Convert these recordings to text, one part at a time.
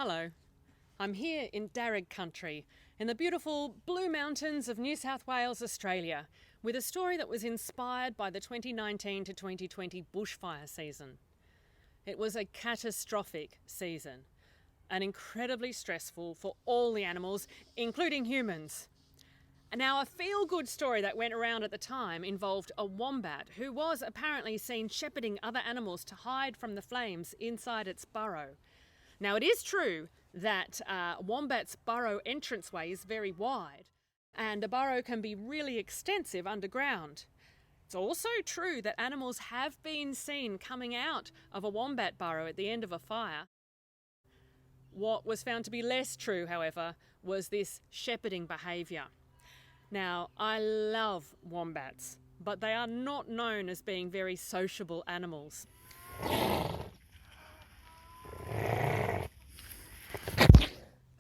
Hello, I'm here in Dharug country, in the beautiful Blue Mountains of New South Wales, Australia, with a story that was inspired by the 2019 to 2020 bushfire season. It was a catastrophic season, and incredibly stressful for all the animals, including humans. And now, a feel-good story that went around at the time involved a wombat who was apparently seen shepherding other animals to hide from the flames inside its burrow. Now, it is true that wombat's burrow entranceway is very wide, and the burrow can be really extensive underground. It's also true that animals have been seen coming out of a wombat burrow at the end of a fire. What was found to be less true, however, was this shepherding behaviour. Now, I love wombats, but they are not known as being very sociable animals.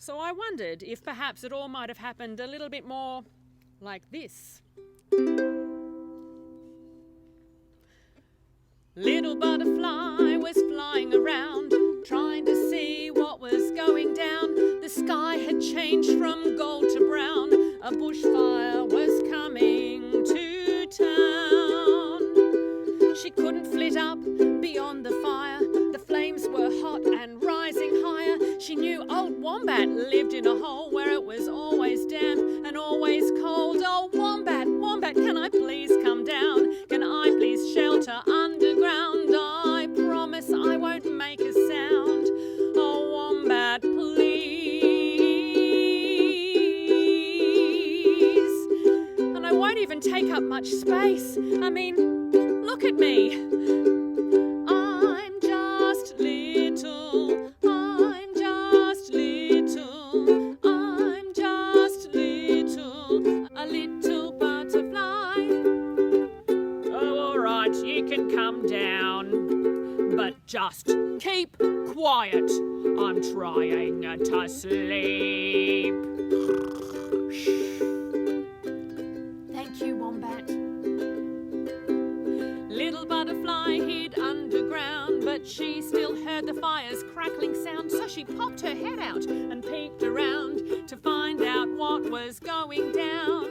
So I wondered if perhaps it all might have happened a little bit more like this. Little butterfly was flying around, trying to see what was going down. The sky had changed from gold to brown. A bushfire was coming to town. She couldn't flit up beyond the fire. The flames were hot and rising higher. She knew old Wombat lived in a hole where it was always damp and always cold. Oh, Wombat, Wombat, can I please come down? Can I please shelter underground? I promise I won't make a sound. Oh, Wombat, please. And I won't even take up much space. I mean, look at me. I'm just little. I'm just little. I'm just little. A little butterfly. Oh, all right, you can come down, but just keep quiet. I'm trying to sleep. Thank you, Wombat. Little butterfly hid underground, but she still heard the fire's crackling sound. So she popped her head out and peeked around to find out what was going down.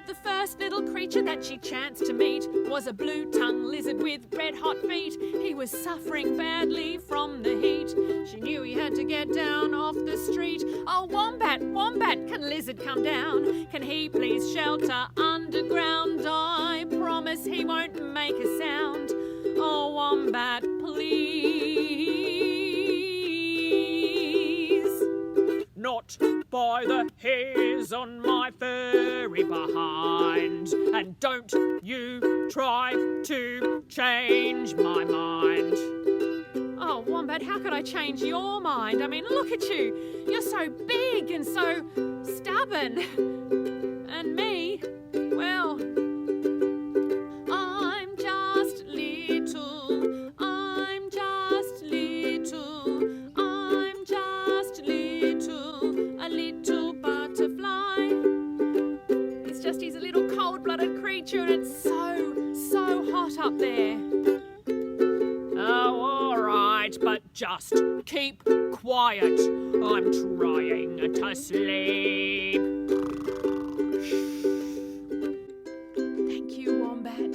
The first little creature that she chanced to meet was a blue-tongued lizard with red-hot feet. He was suffering badly from the heat. She knew he had to get down off the street. Oh, Wombat, Wombat, can lizard come down? Can he please shelter underground? I promise he won't make a sound. Oh, Wombat, please. Not by the hairs on my furry behind. And don't you try to change my mind. Oh, Wombat, how could I change your mind? I mean, look at you. You're so big and so stubborn. And me, well, I'm just little. I'm just little. I'm just little. A little butterfly. He's a little cold-blooded creature, and it's so hot up there. Oh, all right, but just keep quiet. I'm trying to sleep. Thank you, Wombat.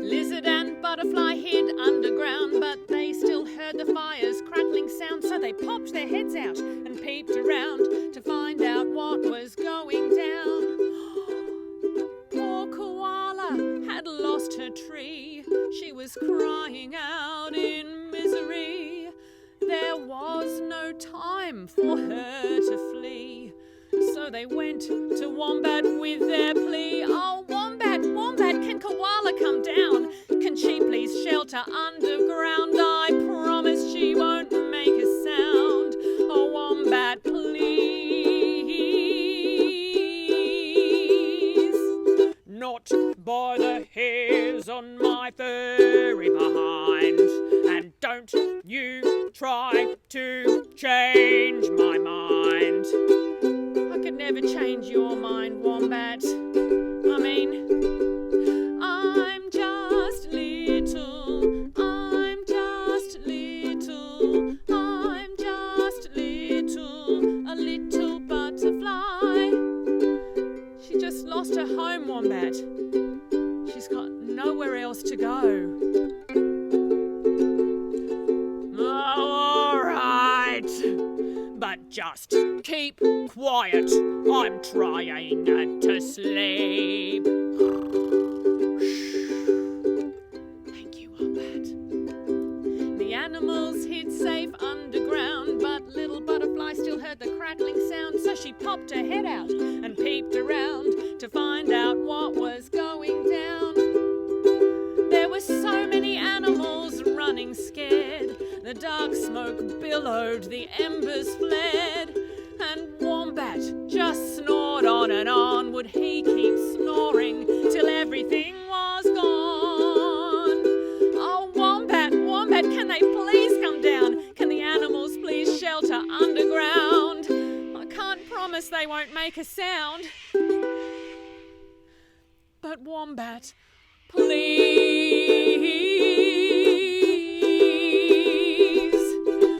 Lizard and butterfly hid underground, but they still heard the fire's crackling sound. So they popped their heads out and peeped around to find out what was going down. Poor koala had lost her tree. She was crying out in misery. There was no time for her to flee. So they went to Wombat with their plea. Oh, Wombat, Wombat, can koala come down? Can she please shelter underground? I promise she won't make a sound. Oh, Wombat, please. Not by the hairs on my furry behind. And don't you try to change my mind. I could never change your mind, Wombat. I mean, I'm just lost her home, Wombat. She's got nowhere else to go. All right, but just keep quiet. I'm trying to sleep. Thank you, Wombat. The animals hid safe underground, but little butterfly still heard the crackling sound, so she popped her head out and peeped around to find out what was going down. There were so many animals running scared. The dark smoke billowed, the embers flared, and Wombat just snored on and on. Would he keep snoring till everything was gone? Oh, Wombat, Wombat, can they please come down? Can the animals please shelter underground? I can't promise they won't make a sound, but Wombat, please.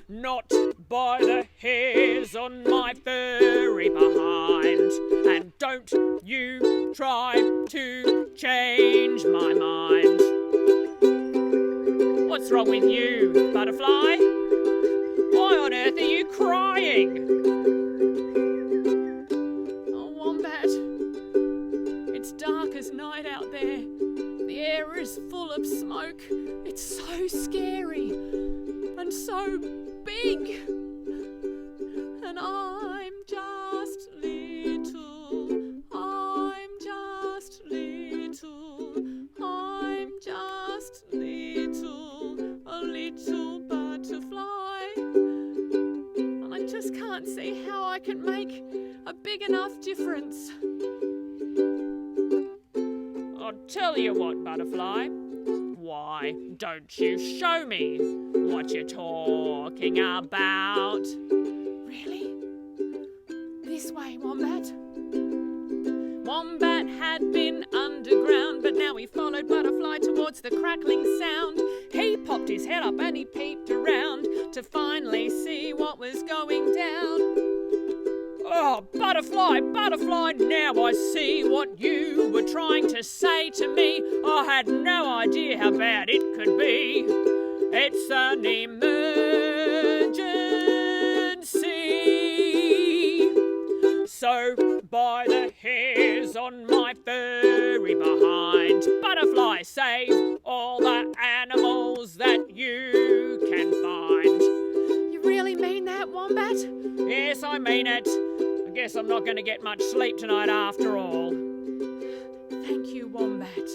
Not by the hairs on my furry behind, and don't you try to change my mind. What's wrong with you, butterfly? Why on earth are you crying? Oh, Wombat, it's dark as night out there. The air is full of smoke. It's so scary and so big. And I'm just little. I'm just little. I'm just little. A little butterfly. And I just can't see how I can make a big enough difference. I'll tell you what, butterfly. Why don't you show me what you're talking about? Really? This way, Wombat. Wombat had been underground, but now he followed Butterfly towards the crackling sound. He popped his head up and he peeped around to finally see what was going down. Oh, Butterfly, Butterfly, now I see what you were trying to say to me. I had no idea how bad it could be. It's an emergency. So, by the hairs on my furry behind, Butterfly, save all the animals that you can find. You really mean that, Wombat? Yes, I mean it. I guess I'm not going to get much sleep tonight after all. Thank you, Wombat.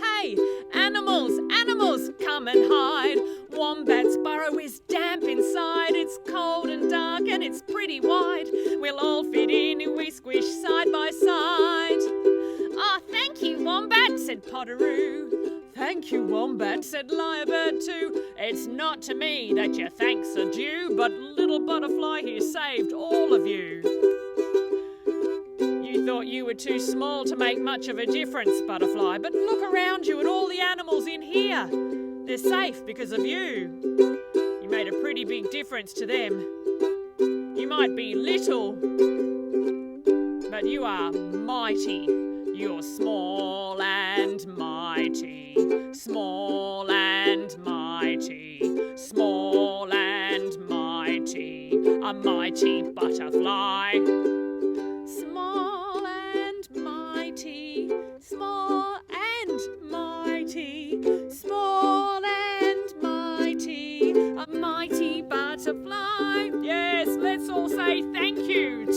Hey, animals, animals, come and hide. Wombat's burrow is damp inside. It's cold and dark and it's pretty wide. We'll all fit in if we squish side by side. Oh, thank you, Wombat, said Potteroo. Thank you, Wombat, said Lyrebird too. It's not to me that your thanks are due, but little Butterfly here saved all of you. You thought you were too small to make much of a difference, Butterfly, but look around you at all the animals in here. They're safe because of you. You made a pretty big difference to them. You might be little, but you are mighty. You're small and mighty, small and mighty, small and mighty, a mighty butterfly. Small and mighty, small and mighty, small and mighty, a mighty butterfly. Yes, let's all say thank you